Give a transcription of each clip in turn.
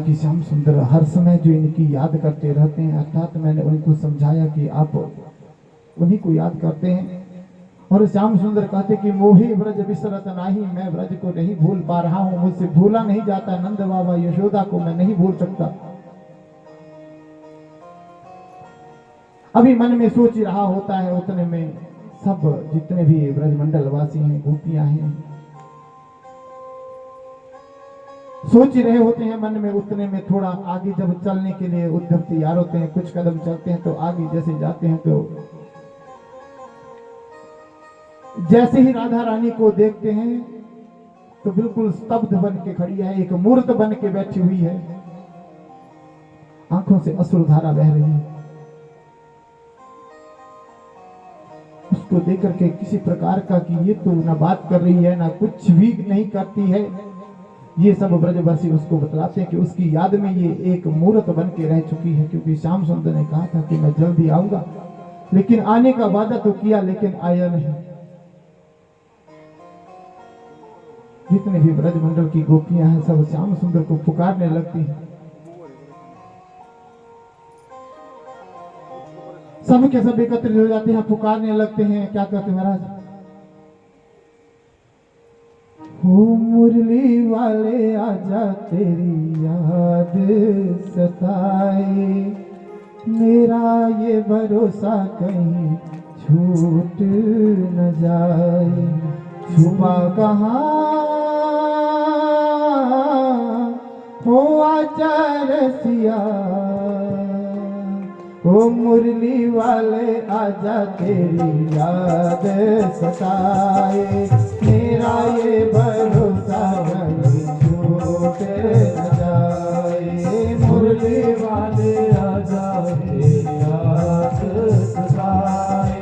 क्योंकि श्याम सुंदर हर समय जो इनकी याद करते रहते हैं, अर्थात मैंने उनको समझाया कि आप उन्हीं को याद करते हैं। और श्याम सुंदर कहते कि मोहे ब्रज बिसरत नाही, मैं ब्रज को नहीं भूल पा रहा हूं, मुझसे भूला नहीं जाता, नंद बाबा यशोदा को मैं नहीं भूल सकता। अभी मन में सोच रहा होता है, उतने में सब जितने भी ब्रजमंडल वासी हैं, गोपियां हैं, सोच रहे होते हैं मन में, उतने में थोड़ा आगे जब चलने के लिए उद्धव तैयार होते हैं, कुछ कदम चलते हैं तो आगे जैसे जाते हैं तो जैसे ही राधा रानी को देखते हैं तो बिल्कुल स्तब्ध बन के खड़ी है, एक मूर्त बन के बैठी हुई है, आंखों से अश्रुधारा बह रही है। उसको देख करके किसी प्रकार का कि ये तो ना बात कर रही है, ना कुछ भी नहीं करती है, ये सब ब्रजवासी उसको बतलाते हैं कि उसकी याद में ये एक मूर्त बन के रह चुकी है। क्योंकि श्याम सुंदर ने कहा था कि मैं जल्दी आऊंगा, लेकिन आने का वादा तो किया लेकिन आया नहीं। जितने भी ब्रजमंडल की गोपियां हैं सब श्याम सुंदर को पुकारने लगती हैं। सब के सब एकत्रित हो जाते हैं, पुकारने लगते हैं। क्या कहते हैं महाराज? हो मुरली वाले आजा तेरी याद सताए, मेरा ये भरोसा कहीं छूट न जाए, छुपा कहाँ हो आजा रसिया, ओ मुरली वाले आजा तेरी याद सताए, मेरा ये भरोसा कहीं छूट न जाए, मुरली वाले आजा तेरी याद सताए,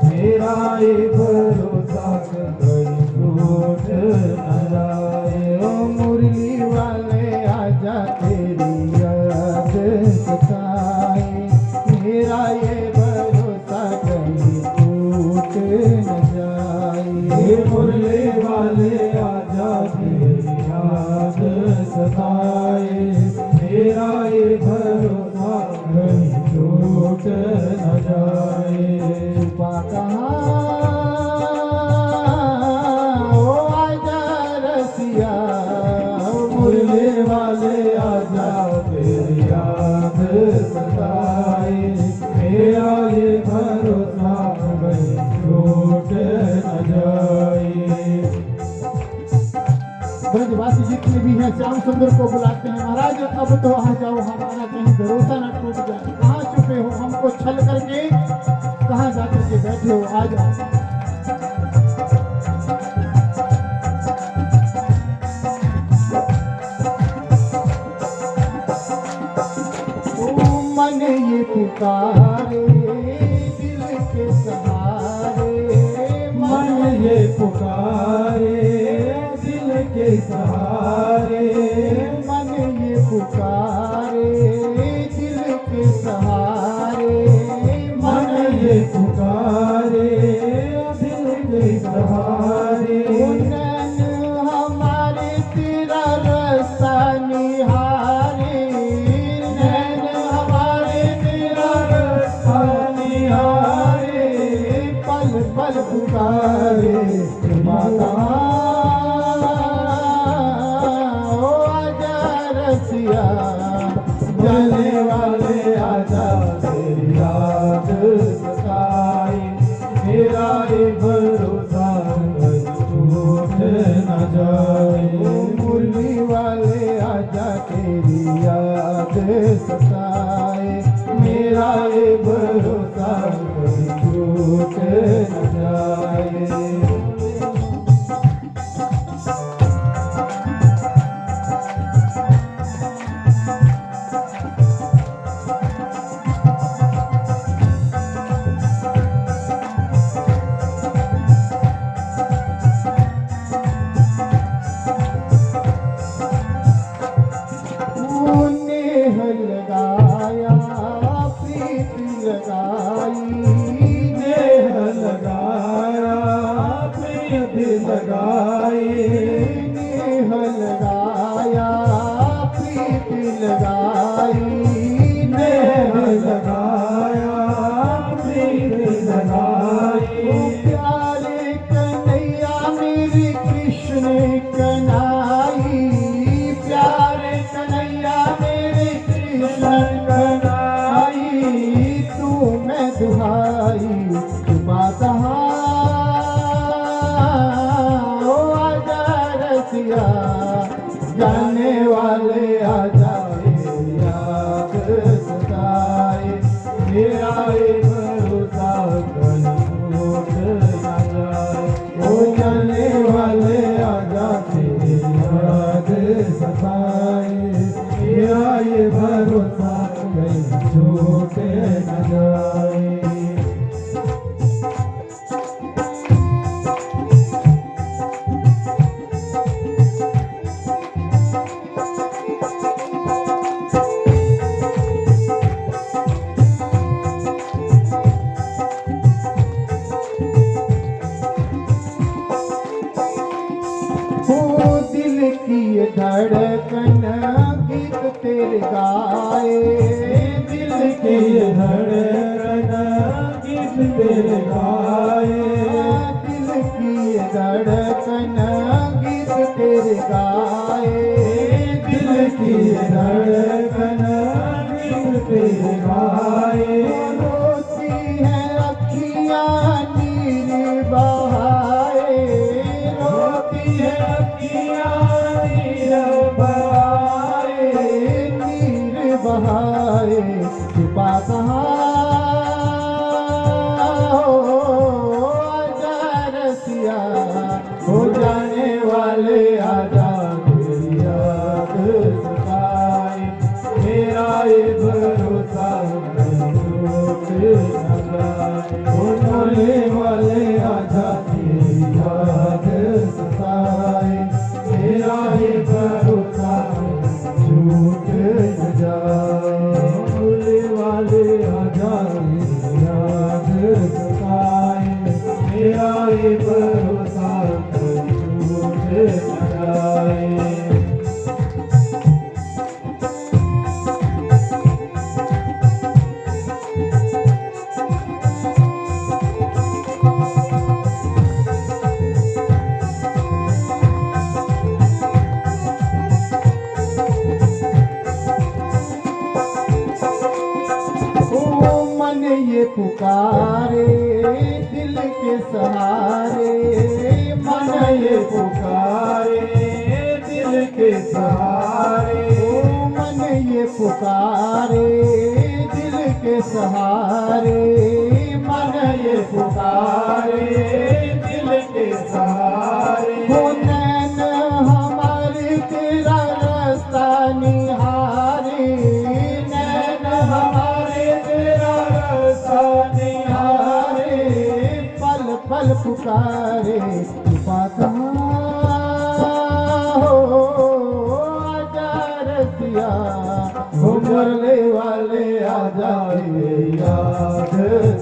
मेरा ये भरोसा कहीं छूट न जाए, ओ मुरली वाले आजा तेरी याद सताए, मेरा ये भरोसा कहीं टूट न जाए, मुरली वाले आजा तेरी याद सताए, मेरा ये भरोसा कहीं टूट न जाए, छुपा कहाँ ओ आजा रसिया, मुरली वाले आजा तेरी याद सताए, मेरा ये भरोसा कहीं छूट न जाए। ब्रजवासी जितने भी हैं श्याम सुंदर को बुलाते हैं, महाराज अब तो आ जाओ, हमारा कहीं भरोसा न टूट जाए, कहाँ छुपे हो, हमको छल करके कहाँ जाकर के बैठे हो, आ जाओ। मन ये पुकारे दिल के सहारे, मन ये पुकारे दिल के सहारे, मन ये पुकारे दिल के सहारे, मन ये पुकारे दिल के सहारे, नैन हमारे तेरा रास्ता निहारे, नैन हमारे तेरा रास्ता निहारे, पल पल पुकारे माता, ओ आजा रसिया, जाने वाले आजा तेरी याद सताए, मेरा ये भरोसा कहीं टूट न जाए, मुरली वाले आजा तेरी याद सताए, मेरा ये भरोसा कहीं टूट न जाए। ये भरोसा कहीं छूट न जाए। धड़कन गीत तेरे गाए, दिल की धड़कन गीत तेरे गाए, दिल की धड़कन गीत तेरे गाए, दिल की धड़कन गीत तेरे गाए। रोती है अखियाँ नीर बहाए, रोती है अखियाँ नीर बहाए, छुपा कहाँ आजा रसिया, हो जाने वाले आजा तेरी याद सताए। मेरा ये भरोसा टूट न जाए। हो जाने वाले आजा तेरी याद सताए। मेरा ये भरोसा छूट न जाए। भूलने वाले आजा तेरी याद सताए। मेरा ये भरोसा छूट न जाए। मन ये पुकारे दिल के सहारे, मन ये पुकारे दिल के सहारे। मन ये पुकारे दिल के सहारे, मन ये पुकारे दिल के सहारे। हो नैन हमारे तेरा रास्ता निहारे, नैन हमारे तेरा रास्ता निहारे। पल पल पुकारे, छुपा कहाँ हो आजा रसिया, हो मरने वाले आजा ये याद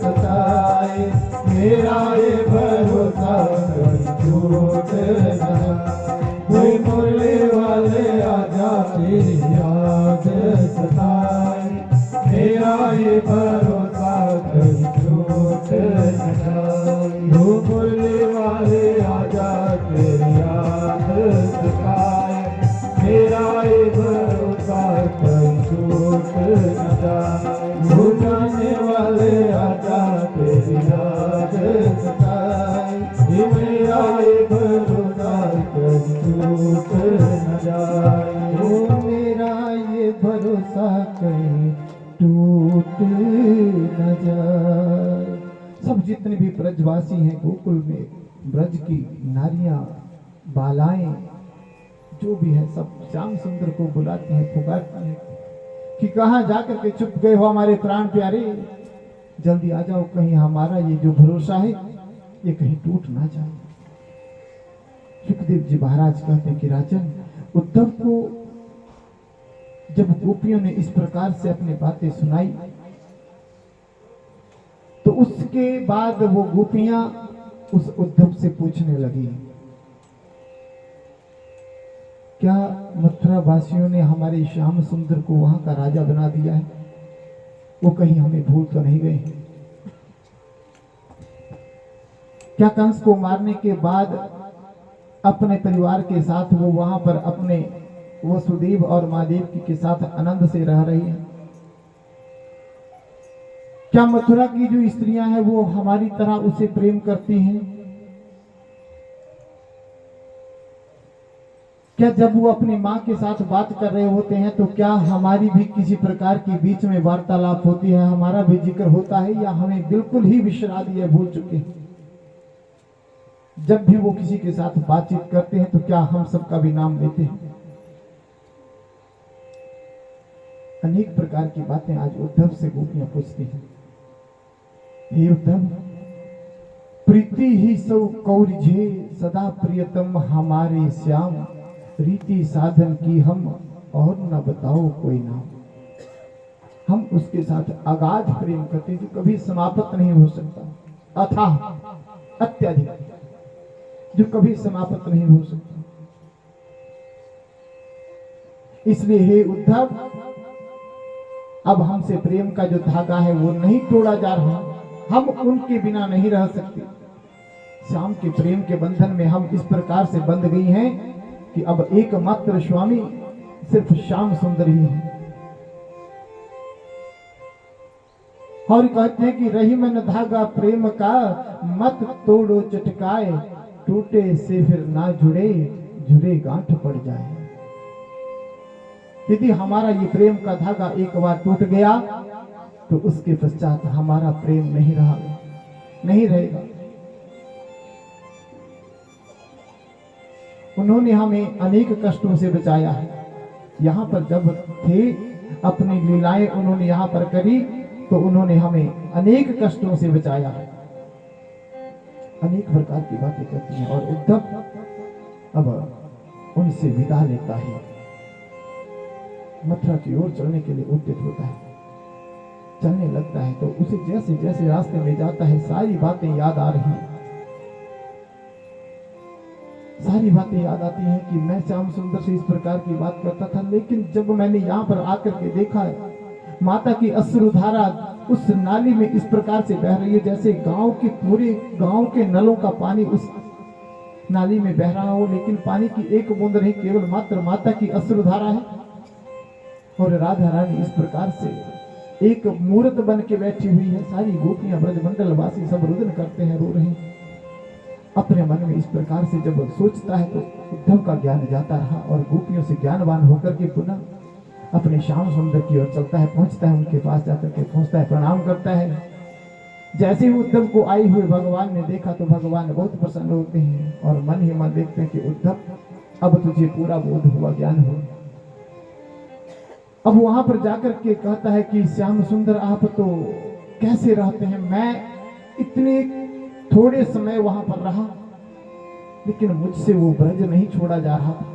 सताए। मेरा ये भरोसा छूट न जाए। हो मरने वाले आजा तेरी याद सताए। मेरा ये भरोसा छूट न जाए। हो मरने वाले आजा तेरी याद सताए। मेरा ये भरोसा छूट न जाए। हो जाने वाले आजा तेरी याद सताए। ये मेरा ये भरोसा छूट न जाए। हो मेरा ये भरोसा कहीं टूट न जाए। सब जितने भी ब्रजवासी हैं गोकुल में, ब्रज की नारियां बालाएं जो भी है, सब श्याम सुंदर को बुलाते हैं, पुकारते हैं कि कहाँ जाकर के चुप गए हो हमारे प्राण प्यारे, जल्दी आ जाओ, कहीं हमारा ये जो भरोसा है ये कहीं टूट ना जाए। सुखदेव जी महाराज कहते हैं कि राजन, उद्धव को जब गोपियों ने इस प्रकार से अपनी बातें सुनाई तो उसके बाद वो गोपियां उस उद्धव से पूछने लगी, क्या मथुरा वासियों ने हमारे श्याम सुंदर को वहां का राजा बना दिया है? वो कहीं हमें भूल तो नहीं गए? क्या कंस को मारने के बाद अपने परिवार के साथ वो वहां पर अपने वसुदेव और महादेव के साथ आनंद से रह रही है? क्या मथुरा की जो स्त्रियां हैं वो हमारी तरह उसे प्रेम करती हैं? क्या जब वो अपनी माँ के साथ बात कर रहे होते हैं तो क्या हमारी भी किसी प्रकार की बीच में वार्तालाप होती है, हमारा भी जिक्र होता है, या हमें बिल्कुल ही विसरा दिए, भूल चुके हैं? जब भी वो किसी के साथ बातचीत करते हैं तो क्या हम सबका भी नाम लेते हैं? अनेक प्रकार की बातें आज उद्धव से गोपियां पूछती हैं। हे उद्धव, प्रीति ही सौ कौरजे सदा प्रियतम हमारे श्याम, रीति साधन की हम और न बताओ कोई नाम। हम उसके साथ अगाध प्रेम करते जो कभी समाप्त नहीं हो सकता, अथाह अत्यधिक, जो कभी समाप्त नहीं हो सकता। इसलिए हे उद्धव, अब हमसे प्रेम का जो धागा है वो नहीं तोड़ा जा रहा, हम उनके बिना नहीं रह सकते। श्याम के प्रेम के बंधन में हम इस प्रकार से बंध गई हैं कि अब एकमात्र स्वामी सिर्फ श्याम सुंदर ही है। और कहते हैं कि रही मन धागा प्रेम का, मत तोड़ो चटकाए, टूटे से फिर ना जुड़े, जुड़े गांठ पड़ जाए। यदि हमारा ये प्रेम का धागा एक बार टूट गया तो उसके पश्चात हमारा प्रेम नहीं रहा, नहीं रहेगा। उन्होंने हमें अनेक कष्टों से बचाया है। यहाँ पर जब थे, अपनी लीलाएं उन्होंने यहाँ पर करी तो उन्होंने हमें अनेक कष्टों से बचाया है। अनेक प्रकार की बातें करती हैं और उद्धव अब उनसे विदा लेता है। मथुरा की ओर चलने के लिए उद्यत होता है। चलने लगता है तो उसे जैसे जैसे रास्ते में जाता है सारी बातें याद आ रही हैं। सारी बातें याद आती हैं कि मैं श्याम सुंदर से इस प्रकार की बात करता था, लेकिन जब मैंने यहाँ पर आकर के देखा है माता की अश्रुधारा उस नाली में इस प्रकार से बह रही है जैसे गांव के पूरे गांव के नलों का पानी उस नाली में बह रहा हो, लेकिन पानी की एक बूंद नहीं, केवल मात्र माता की अश्रुधारा है। और राधा रानी इस प्रकार से एक मूर्त बन के बैठी हुई है। सारी गोपियां ब्रजमंडल वासी सब रुदन करते हैं, रो रहे हैं। अपने मन में इस प्रकार से जब सोचता है तो उद्धव का ज्ञान जाता रहा और गोपियों से ज्ञानवान होकर के पुनः अपने श्याम सुंदर की ओर चलता है, पहुंचता है, उनके पास जाकर के पहुंचता है, प्रणाम करता है। जैसे ही उद्धव को आई हुए भगवान ने देखा तो भगवान बहुत प्रसन्न होते हैं और मन ही मन देखते हैं कि उद्धव अब तुझे पूरा बोध हुआ, ज्ञान हुआ। अब वहां पर जाकर के कहता है कि श्याम सुंदर आप तो कैसे रहते हैं, मैं इतने थोड़े समय वहां पर रहा लेकिन मुझसे वो ब्रज नहीं छोड़ा जा रहा था।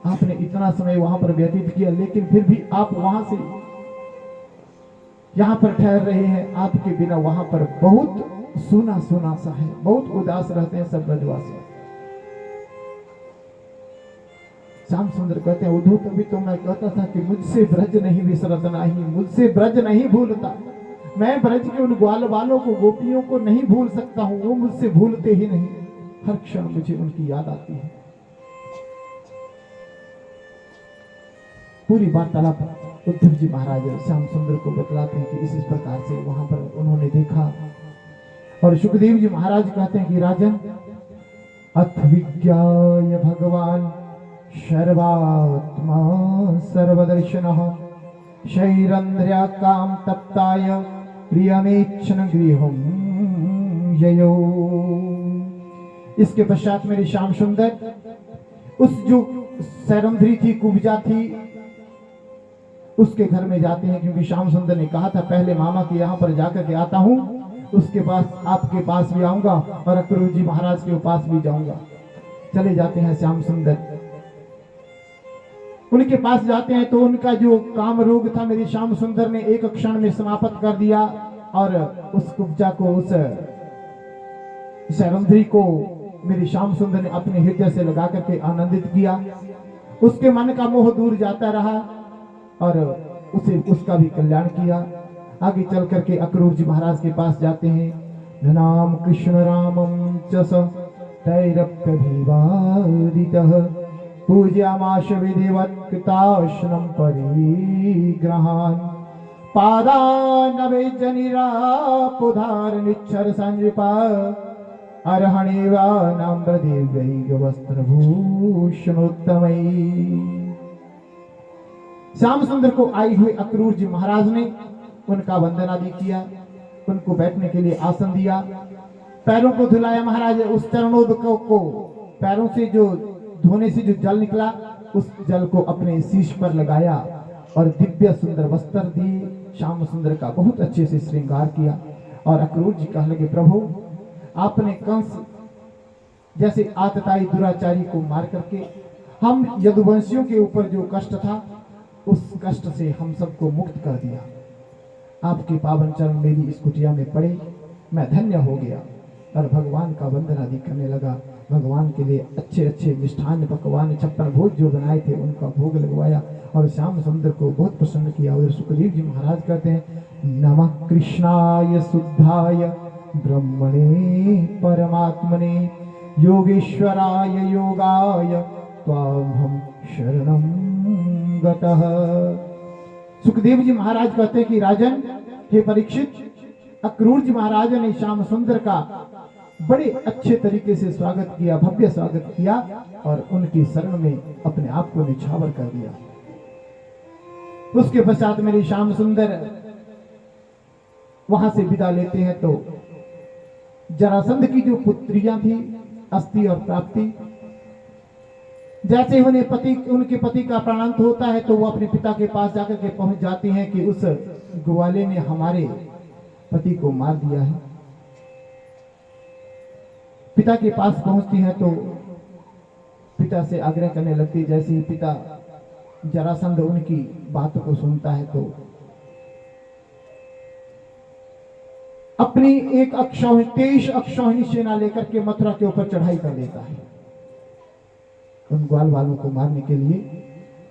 आपने इतना समय वहां पर व्यतीत किया लेकिन फिर भी आप वहां से यहां पर ठहर रहे हैं। आपके बिना वहां पर बहुत सूना सूना सा है, बहुत उदास रहते हैं सब ब्रजवासी। श्याम सुंदर कहते हैं उद्धव तभी तो मैं कहता था कि मुझसे ब्रज नहीं विसरत नहीं, मुझसे ब्रज नहीं भूलता। मैं ब्रज के उन ग्वाल वालों को, गोपियों को नहीं भूल सकता हूं, वो मुझसे भूलते ही नहीं। हर क्षण मुझे उनकी याद आती है। पूरी वार्तालाप उद्धव जी महाराज श्याम सुंदर को बतलाते हैं कि इस प्रकार से वहां पर उन्होंने देखा। और सुखदेव जी महाराज कहते हैं कि राजन, अथ विज्ञाय भगवान सर्वात्मा सर्वदर्शनः, शैरंध्र्या काम तप्ताय प्रियमेच्छन गृहं ययो। इसके पश्चात मेरे श्याम सुंदर उस जो सैरंध्री थी, कुब्जा थी, उसके घर में जाते हैं, क्योंकि श्याम सुंदर ने कहा था पहले मामा के यहाँ पर जाकर के आता हूँ, उसके पास आपके पास भी आऊंगा और अक्रूर जी महाराज के पास भी जाऊंगा। चले जाते हैं श्याम सुंदर, उनके पास जाते हैं तो उनका जो काम रोग था मेरे श्याम सुंदर ने एक क्षण में समाप्त कर दिया और उस कुब्जा को, उस सैरंध्री को मेरे श्याम सुंदर ने अपने हृदय से लगा करके आनंदित किया। उसके मन का मोह दूर जाता रहा और उसे उसका भी कल्याण किया। आगे चल करके अक्रूर जी महाराज के पास जाते हैं। नाम कृष्ण रामं च स तैरप्यभिवादितः, पूज्यामाश विधिवत् कृताश्रम परिग्रहान्, पादानवेजनिरापुधार निच्छर संजृपा, अर्हणेवा नाम्रदेव्यै वस्त्रभूषणोत्तमै। श्याम सुंदर को आई हुए अक्रूर जी महाराज ने उनका वंदन आदि किया, उनको बैठने के लिए आसन दिया, पैरों को धुलाया। महाराज उस चरणोदकों को, पैरों से जो धोने से जो जल निकला उस जल को अपने शीश पर लगाया और दिव्य सुंदर वस्त्र दिए। श्याम सुंदर का बहुत अच्छे से श्रृंगार किया और अक्रूर जी कहने लगे, प्रभु आपने कंस जैसे आतताई दुराचारी को मार करके हम यदुवंशियों के ऊपर जो कष्ट था उस कष्ट से हम सबको मुक्त कर दिया। आपके पावन चरण मेरी इस कुटिया में पड़े, मैं धन्य हो गया। और भगवान का वंदन आदि करने लगा। भगवान के लिए अच्छे अच्छे मिष्ठान पकवान 56 भोज जो बनाए थे उनका भोग लगवाया और श्याम सुंदर को बहुत प्रसन्न किया। और सुखदेव जी महाराज कहते हैं, नमः कृष्णाय शुद्धाय ब्रह्मणे परमात्मने योगेश्वराय योगाय त्वामहं शरणं गतः। सुखदेव जी महाराज कहते हैं कि राजन, हे परीक्षित, अक्रूर जी महाराज ने श्याम सुंदर का बड़े अच्छे तरीके से स्वागत किया, भव्य स्वागत किया और उनकी शरण में अपने आप को निछावर कर दिया। उसके पश्चात मेरे श्याम सुंदर वहां से विदा लेते हैं तो जरासंध की जो पुत्रियां थी अस्थि और प्राप्ति, जैसे उनके पति का प्राणांत होता है तो वो अपने पिता के पास जाकर के पहुंच जाती हैं कि उस ग्वाले ने हमारे पति को मार दिया है। पिता के पास पहुंचती है तो पिता से आग्रह करने लगती। जैसे ही पिता जरासंध उनकी बातों को सुनता है तो अपनी एक तेज अक्षौहिणी सेना लेकर के मथुरा के ऊपर चढ़ाई कर लेता है। उन ग्वाल वालों को मारने के लिए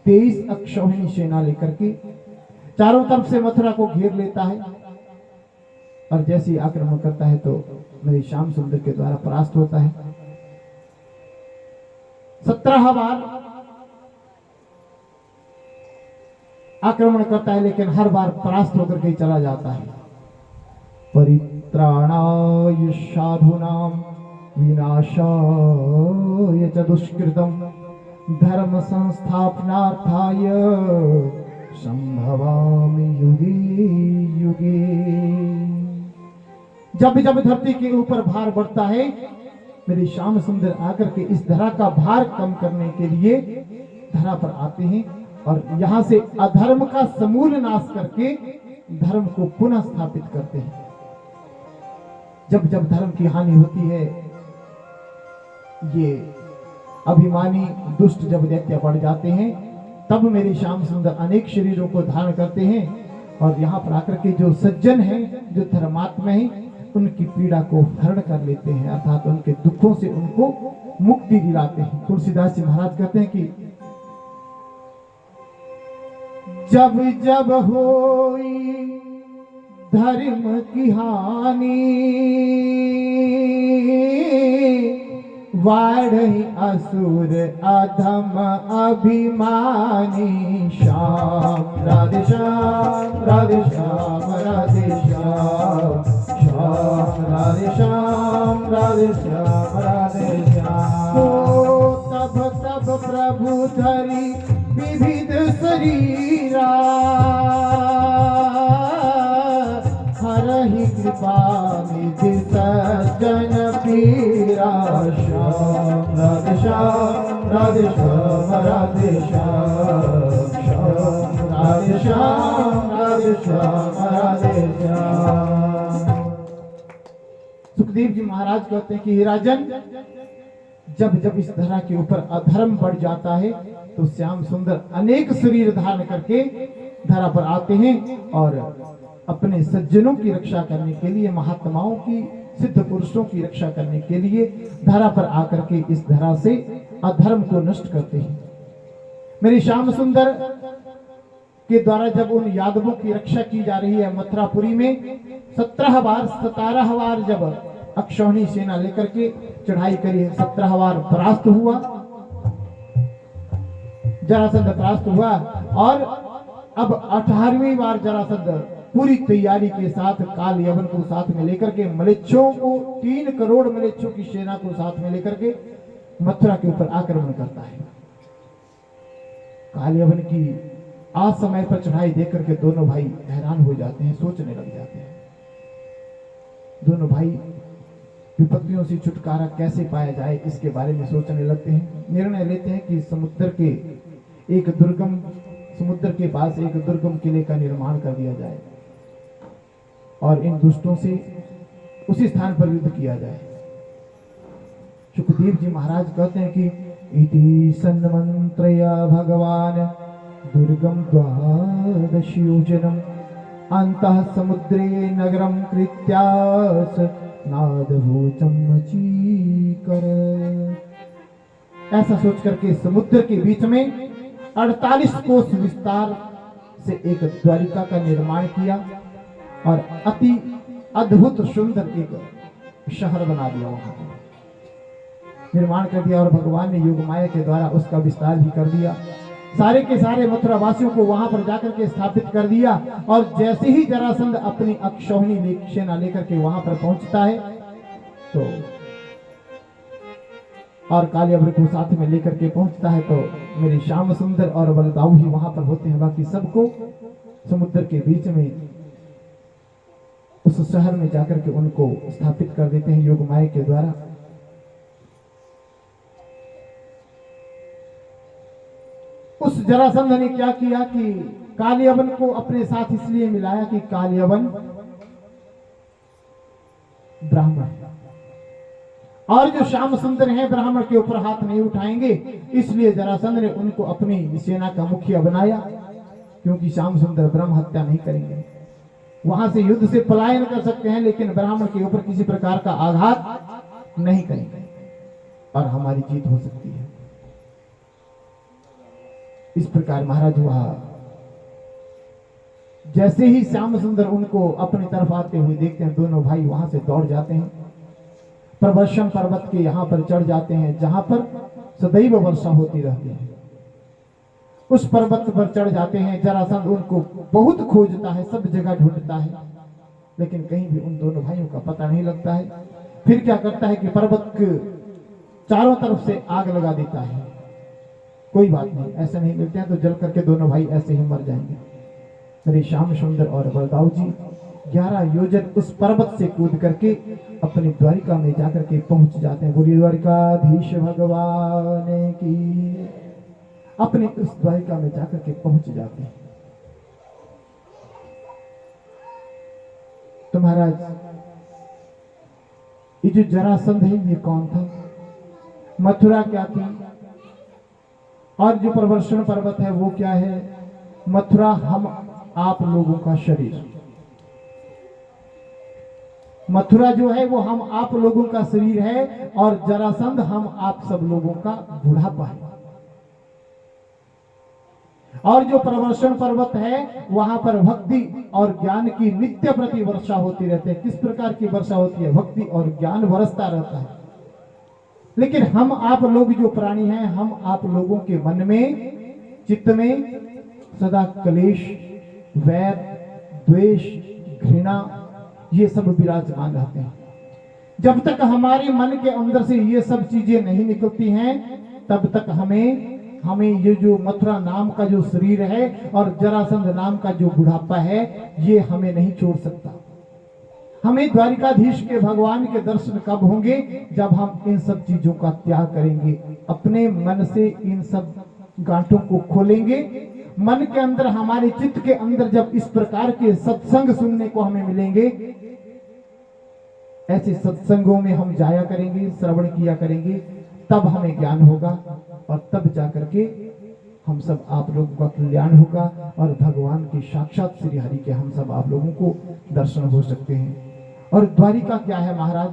23 अक्षौहिणी सेना लेकर के चारों तरफ से मथुरा को घेर लेता है और जैसे ही आक्रमण करता है तो मेरे श्याम सुंदर के द्वारा परास्त होता है। 17 बार आक्रमण करता है लेकिन हर बार परास्त होकर के चला जाता है। परित्राणाय साधूनां विनाशाय च दुष्कृतम् धर्म संस्थापनार्थाय संभवामि युगे युगे। जब जब धरती के ऊपर भार बढ़ता है मेरे श्याम सुंदर आकर के इस धरा का भार कम करने के लिए धरा पर आते हैं और यहां से अधर्म का समूल नाश करके धर्म को पुनः स्थापित करते हैं। जब जब धर्म की हानि होती है, ये अभिमानी दुष्ट जब दैत्य बढ़ जाते हैं, तब मेरे श्याम सुंदर अनेक शरीरों को धारण करते हैं और यहाँ पर आकर के जो सज्जन हैं, जो धर्मात्मा हैं, उनकी पीड़ा को हरण कर लेते हैं, अर्थात उनके दुखों से उनको मुक्ति दिलाते हैं। तुलसीदास जी महाराज कहते हैं कि जब जब होई धर्म की हानि वाढ़ी असुर अधम अभिमानी। श्याम राधे श्याम राधे श्याम राधे श्याम श्याम राधे श्याम राधे श्याम राधे श्याम। तब तब प्रभु धरी विविध शरीरा हरहि कृपा निधि सज्जन पीरा। श्याम राधे श्याम राधे श्याम राधे श्याम श्याम राधे श्याम राधे श्याम राधे श्याम। सुखदेव जी महाराज कहते हैं कि हे राजन, जब जब इस धरा के ऊपर अधर्म बढ़ जाता है तो श्याम सुंदर अनेक शरीर धारण करके धरा पर आते हैं और अपने सज्जनों की रक्षा करने के लिए, महात्माओं की, सिद्ध पुरुषों की रक्षा करने के लिए धरा पर आकर के इस धरा से अधर्म को नष्ट करते हैं। मेरे श्याम सुंदर के द्वारा जब उन यादवों की रक्षा की जा रही है मथुरापुरी में, 17 बार जब अक्षौहिणी सेना लेकर के चढ़ाई करी, 17 बार परास्त हुआ, जरासंध परास्त हुआ और अब 18वीं बार जरासंध पूरी तैयारी के साथ काल यवन को साथ में लेकर के मलेच्छों को 3 करोड़ मलेच्छों की सेना को साथ में लेकर के मथुरा के ऊपर आक्रमण करता है। काल यवन की आज समय पर चढ़ाई देख करके दोनों भाई हैरान हो जाते हैं, सोचने लग जाते हैं। दोनों भाई विपत्तियों से छुटकारा कैसे पाया जाए इसके बारे में सोचने लगते हैं। निर्णय लेते हैं कि समुद्र के एक दुर्गम समुद्र के पास एक दुर्गम किले का निर्माण कर दिया जाए और इन दुष्टों से उसी स्थान पर युद्ध किया जाए। सुखदेव जी महाराज कहते हैं कि इति सन्मंत्रया भगवान दुर्गम द्वादश योजनम अंतः समुद्रे नगरम कृत्यास नादभूतम चीकर। ऐसा सोच करके समुद्र के बीच में 48 कोस विस्तार से एक द्वारिका का निर्माण किया और अति अद्भुत सुंदर एक शहर बना दिया, वहां निर्माण कर दिया और भगवान ने योग माया के द्वारा उसका विस्तार भी कर दिया। सारे के सारे मथुरा वासियों को वहां पर जाकर के स्थापित कर दिया और जैसे ही जरासंध अपनी अक्षौहिणी सेना लेकर के वहां पर पहुंचता है तो और कालियाब्र को साथ में लेकर के पहुंचता है तो मेरे श्याम सुंदर और बलदाऊ ही वहां पर होते हैं, बाकी सबको समुद्र के बीच में उस शहर में जाकर के उनको स्थापित कर देते हैं योग माया के द्वारा। उस जरासंध ने क्या किया कि कालियवन को अपने साथ इसलिए मिलाया कि कालियवन ब्राह्मण है और जो श्याम सुंदर हैं ब्राह्मण के ऊपर हाथ नहीं उठाएंगे, इसलिए जरासंध ने उनको अपनी सेना का मुखिया बनाया, क्योंकि श्याम सुंदर ब्रह्म हत्या नहीं करेंगे। वहां से युद्ध से पलायन कर सकते हैं लेकिन ब्राह्मण के ऊपर किसी प्रकार का आघात नहीं करेंगे और हमारी जीत हो सकती है। इस प्रकार महाराज वहां जैसे ही श्याम सुंदर उनको अपनी तरफ आते हुए देखते हैं, दोनों भाई वहां से दौड़ जाते हैं, प्रवर्षण पर्वत के यहां पर चढ़ जाते हैं जहां पर सदैव वर्षा होती रहती है। उस पर्वत पर चढ़ जाते हैं। जरासंध उनको बहुत खोजता है, सब जगह ढूंढता है, लेकिन कहीं भी उन दोनों भाइयों का पता नहीं लगता है। फिर क्या करता है कि पर्वत के चारों तरफ से आग लगा देता है। कोई बात नहीं, ऐसे नहीं मिलते हैं तो जल करके दोनों भाई ऐसे ही मर जाएंगे। मेरे श्याम सुंदर और बलदाऊ जी 11 योजन उस पर्वत से कूद करके अपनी द्वारिका में जाकर के पहुंच जाते हैं। बोलिए द्वारिकाधीश भगवान की। अपने उस द्वारिका में जाकर के पहुंच जाते हैं। तो महाराज ये जो जरासंध है ये कौन था, मथुरा क्या थी, और जो प्रवर्षण पर्वत है वो क्या है। मथुरा हम आप लोगों का शरीर, मथुरा जो है वो हम आप लोगों का शरीर है और जरासंध हम आप सब लोगों का बुढ़ापा है। और जो प्रवर्षण पर्वत है वहां पर भक्ति और ज्ञान की नित्य प्रति वर्षा होती रहती है। किस प्रकार की वर्षा होती है, भक्ति और ज्ञान बरसता रहता है। लेकिन हम आप लोग जो प्राणी हैं, हम आप लोगों के मन में चित्त में सदा क्लेश, वैर, द्वेष, घृणा ये सब विराजमान रहते हैं। जब तक हमारे मन के अंदर से ये सब चीजें नहीं निकलती हैं तब तक हमें ये जो मथुरा नाम का जो शरीर है और जरासंध नाम का जो बुढ़ापा है ये हमें नहीं छोड़ सकता। हमें द्वारिकाधीश के भगवान के दर्शन कब होंगे, जब हम इन सब चीजों का त्याग करेंगे, अपने मन से इन सब गांठों को खोलेंगे। मन के अंदर, हमारे चित्त के अंदर जब इस प्रकार के सत्संग सुनने को हमें मिलेंगे, ऐसे सत्संगों में हम जाया करेंगे, श्रवण किया करेंगे, तब हमें ज्ञान होगा और तब जाकर के हम सब आप लोगों का कल्याण होगा और भगवान की साक्षात श्री हरि के हम सब आप लोगों को दर्शन हो सकते हैं। और द्वारिका क्या है महाराज,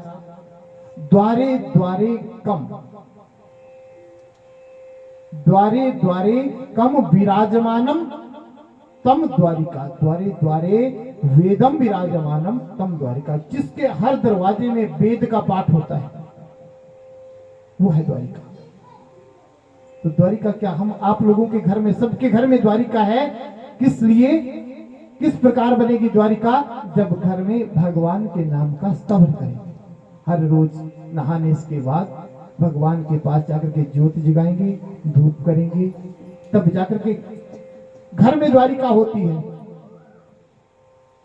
द्वारे द्वारे कम, द्वारे द्वारे कम विराजमानम तम द्वारिका, द्वारे द्वारे वेदम विराजमानम तम द्वारिका। जिसके हर दरवाजे में वेद का पाठ होता है वो है द्वारिका। तो द्वारिका क्या, हम आप लोगों के घर में, सबके घर में द्वारिका है। किस लिए, किस प्रकार बनेगी द्वारिका, जब घर में भगवान के नाम का स्तवन करें। हर रोज नहाने के बाद भगवान के पास जाकर के ज्योत जगाएंगे, धूप करेंगे, तब जाकर के घर में द्वारिका होती है।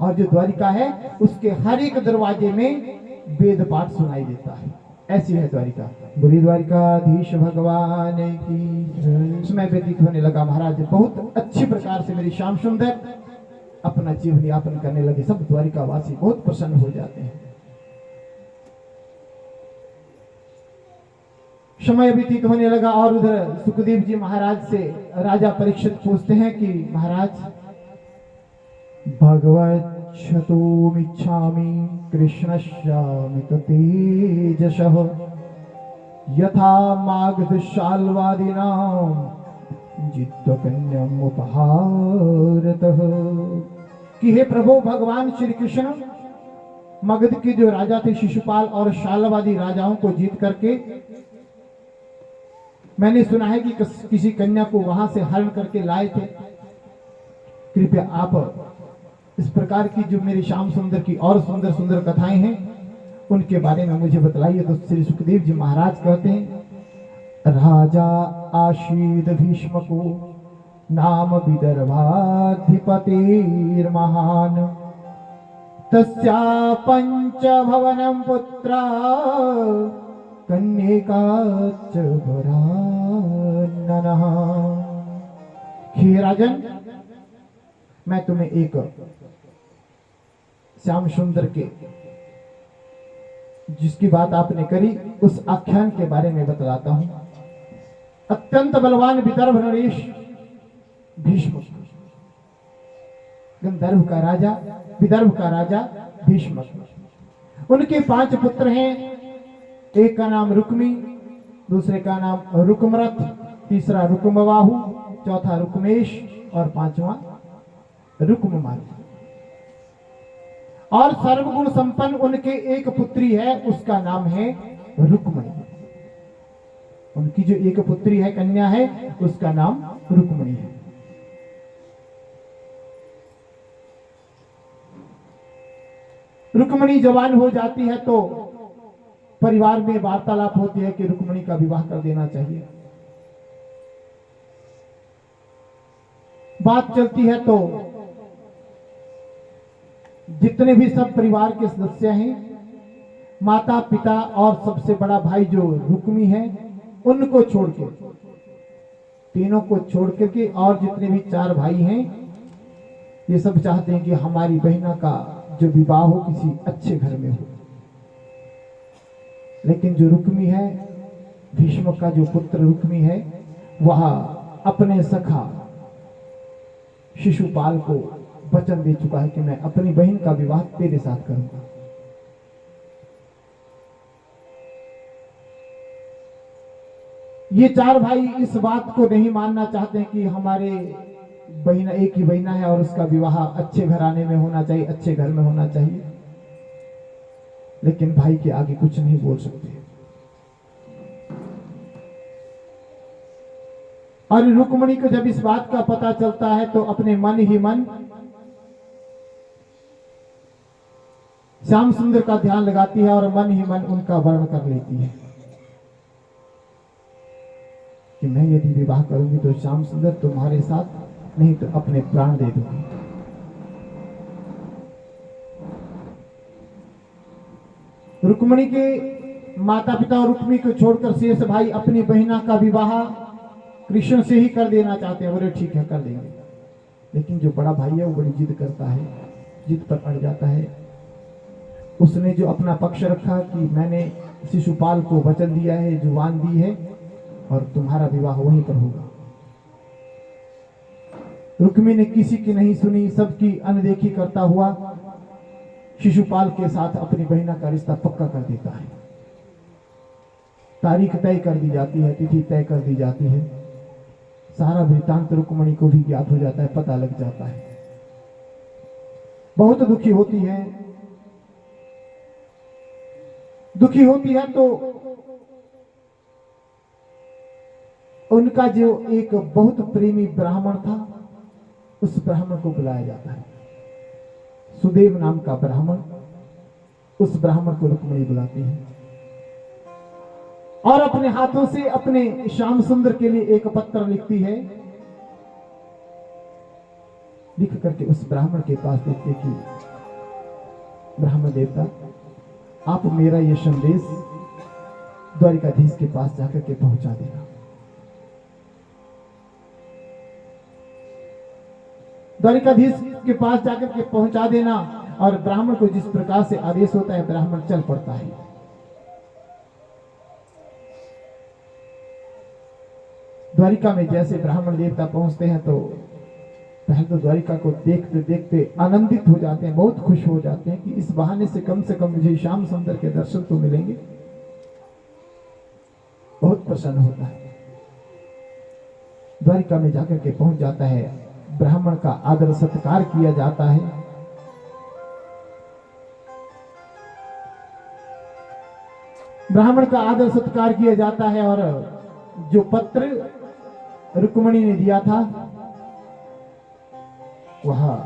और जो द्वारिका है उसके हर एक दरवाजे में वेद पाठ सुनाई देता है। ऐसी है द्वारिका। बुरी द्वारिकाधीश भगवान की। समय व्यतीत होने लगा महाराज, बहुत अच्छी प्रकार से मेरी श्याम सुंदर अपना जीवन यापन करने लगे। सब द्वारिकावासी बहुत प्रसन्न हो जाते हैं। समय व्यतीत होने लगा और उधर सुखदेव जी महाराज से राजा परीक्षित पूछते हैं कि महाराज, भगवत क्षतुमिच्छामि कृष्णस्यामित तेजसः यथा मागधशाल्वादीनां जित्वकन्यम् उपहारतः। कि हे प्रभु भगवान श्री कृष्ण, मगध के जो राजा थे शिशुपाल और शाल्वादी राजाओं को जीत करके मैंने सुना है कि किसी कन्या को वहां से हरण करके लाए थे। कृपया आप इस प्रकार की जो मेरी श्याम सुंदर की और सुंदर सुंदर कथाएं हैं उनके बारे में मुझे बताइए। तो श्री सुखदेव जी महाराज कहते हैं, राजा आशीद भीष्म को नाम विदर्भाधिपतिर्महान तस्या पंच भवनम पुत्रा कन्यकाच वराननः। हे राजन, मैं तुम्हें एक श्याम सुंदर के जिसकी बात आपने करी उस आख्यान के बारे में बतलाता हूं। अत्यंत बलवान विदर्भ नरेश भीष्म, गंधर्व का राजा, विदर्भ का राजा भीष्म, उनके 5 पुत्र हैं। एक का नाम रुक्मी, दूसरे का नाम रुक्मरथ, तीसरा रुक्मबाहु, चौथा रुक्मेश और 5वां रुक्ममाल। और सर्वगुण संपन्न उनके एक पुत्री है, उसका नाम है रुक्मणी। उनकी जो एक पुत्री है, कन्या है, उसका नाम रुक्मणी है। रुक्मणी जवान हो जाती है तो परिवार में वार्तालाप होती है कि रुक्मणी का विवाह कर देना चाहिए। बात चलती है तो जितने भी सब परिवार के सदस्य हैं, माता पिता और सबसे बड़ा भाई जो रुक्मी है, उनको छोड़ के, तीनों को छोड़ करके और जितने भी 4 भाई हैं, ये सब चाहते हैं कि हमारी बहना का जो विवाह हो किसी अच्छे घर में हो। लेकिन जो रुक्मी है, भीष्म का जो पुत्र रुक्मी है, वह अपने सखा शिशुपाल को वचन दे चुका है कि मैं अपनी बहन का विवाह तेरे साथ करूंगा। ये 4 भाई इस बात को नहीं मानना चाहते हैं कि हमारे बहन एक ही बहना है और उसका विवाह अच्छे घराने में होना चाहिए, अच्छे घर में होना चाहिए। लेकिन भाई के आगे कुछ नहीं बोल सकते। और रुक्मणी को जब इस बात का पता चलता है तो अपने मन ही मन श्याम सुंदर का ध्यान लगाती है और मन ही मन उनका वर्ण कर लेती है कि मैं यदि विवाह करूंगी तो श्याम सुंदर तुम्हारे साथ, नहीं तो अपने प्राण दे दूंगी। रुक्मणी के माता पिता और रुक्मी को छोड़कर शेष भाई अपनी बहना का विवाह कृष्ण से ही कर देना चाहते हैं। बोले ठीक है, कर देंगे। लेकिन जो बड़ा भाई है वो बड़ी जिद करता है, जिद पर अड़ जाता है। उसने जो अपना पक्ष रखा कि मैंने शिशुपाल को वचन दिया है, जुबान दी है और तुम्हारा विवाह वहीं पर होगा। रुक्मी ने किसी की नहीं सुनी, सबकी अनदेखी करता हुआ शिशुपाल के साथ अपनी बहना का रिश्ता पक्का कर देता है। तारीख तय कर दी जाती है, तिथि तय कर दी जाती है। सारा वृत्तांत रुक्मणी को भी ज्ञात हो जाता है, पता लग जाता है। बहुत दुखी होती है। दुखी होती है तो उनका जो एक बहुत प्रेमी ब्राह्मण था, उस ब्राह्मण को बुलाया जाता है। सुदेव नाम का ब्राह्मण, उस ब्राह्मण को रुक्मणी बुलाती है और अपने हाथों से अपने श्याम सुंदर के लिए एक पत्र लिखती है। लिख करके उस ब्राह्मण के पास देते कि ब्राह्मण देवता, आप मेरा ये संदेश द्वारिकाधीश के पास जाकर के पहुंचा देना। द्वारिकाधीश के पास जाकर के पहुंचा देना, और ब्राह्मण को जिस प्रकार से आदेश होता है ब्राह्मण चल पड़ता है। द्वारिका में जैसे ब्राह्मण देवता पहुंचते हैं तो पहले तो द्वारिका को देखते देखते आनंदित हो जाते हैं, बहुत खुश हो जाते हैं कि इस बहाने से कम मुझे श्याम सुंदर के दर्शन तो मिलेंगे। बहुत प्रसन्न होता है। द्वारिका में जाकर के पहुंच जाता है, ब्राह्मण का आदर सत्कार किया जाता है। ब्राह्मण का आदर सत्कार किया जाता है, और जो पत्र रुक्मिणी ने दिया था वह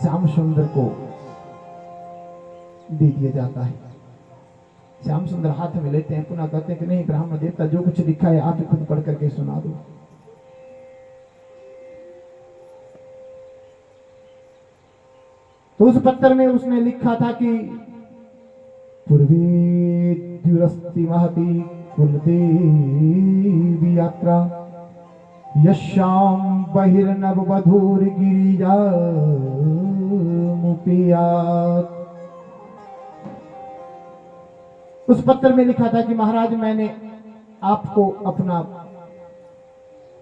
श्याम सुंदर को दे दिया जाता है। श्याम सुंदर हाथ में लेते हैं, पुनः कहते हैं कि नहीं ब्राह्मण देवता जो कुछ लिखा है आप ही खुद पढ़ करके सुना दो। तो उस पत्र में उसने लिखा था कि पूर्वी द्युरस्ति महती कुलदेवी यात्रा यश्याम बहिर्नव वधूर गिरिजा मुपियात। उस पत्र में लिखा था कि महाराज मैंने आपको अपना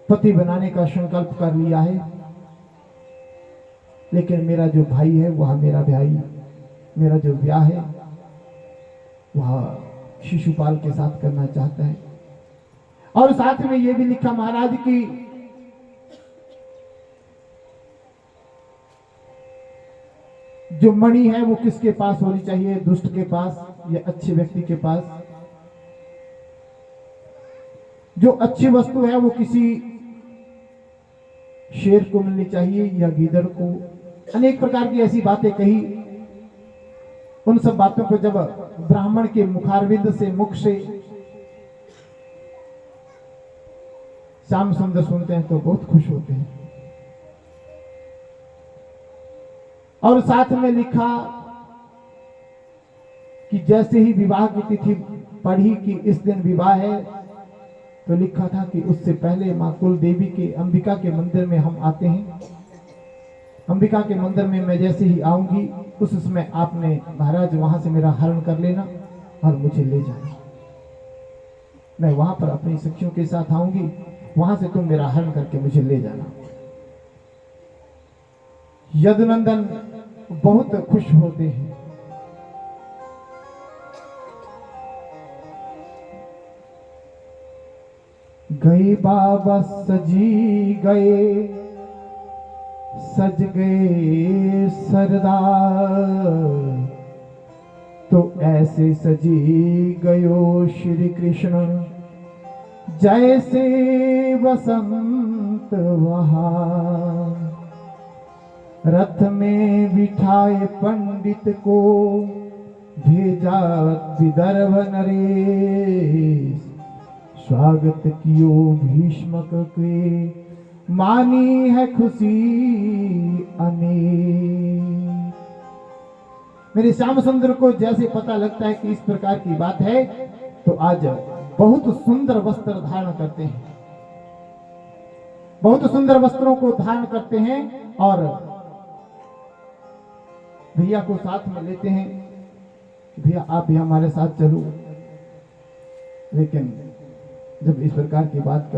पति बनाने का संकल्प कर लिया है, लेकिन मेरा जो भाई है वह मेरा जो ब्याह है वह शिशुपाल के साथ करना चाहता है। और साथ में यह भी लिखा महाराज की जो मणि है वो किसके पास होनी चाहिए, दुष्ट के पास या अच्छे व्यक्ति के पास। जो अच्छी वस्तु है वो किसी शेर को मिलनी चाहिए या गीदड़ को। अनेक प्रकार की ऐसी बातें कही। उन सब बातों को जब ब्राह्मण के मुखारविंद से मुख से श्याम सुंदर सुनते हैं तो बहुत खुश होते हैं। और साथ में लिखा कि जैसे ही विवाह की तिथि पढ़ी कि इस दिन विवाह है, तो लिखा था कि उससे पहले मां कुल देवी के अंबिका के मंदिर में हम आते हैं। अंबिका के मंदिर में मैं जैसे ही आऊंगी उस समय आपने महाराज वहां से मेरा हरण कर लेना और मुझे ले जाना। मैं वहां पर अपनी सखियों के साथ आऊंगी, वहां से तुम मेरा हरण करके मुझे ले जाना। यदुनंदन बहुत खुश होते हैं। गए बाबा सज गए सरदार, तो ऐसे सजी गयो श्री कृष्ण जैसे वसंत वहां। रथ में बिठाए पंडित को भेजा विदर्भ नरेश, स्वागत कियो भीष्मक के मानी है खुशी अनेक। मेरे श्याम सुंदर को जैसे पता लगता है कि इस प्रकार की बात है, तो आज बहुत सुंदर वस्त्र धारण करते हैं, बहुत सुंदर वस्त्रों को धारण करते हैं और भैया को साथ में लेते हैं। भैया आप भी हमारे साथ चलो। लेकिन जब इस प्रकार की बात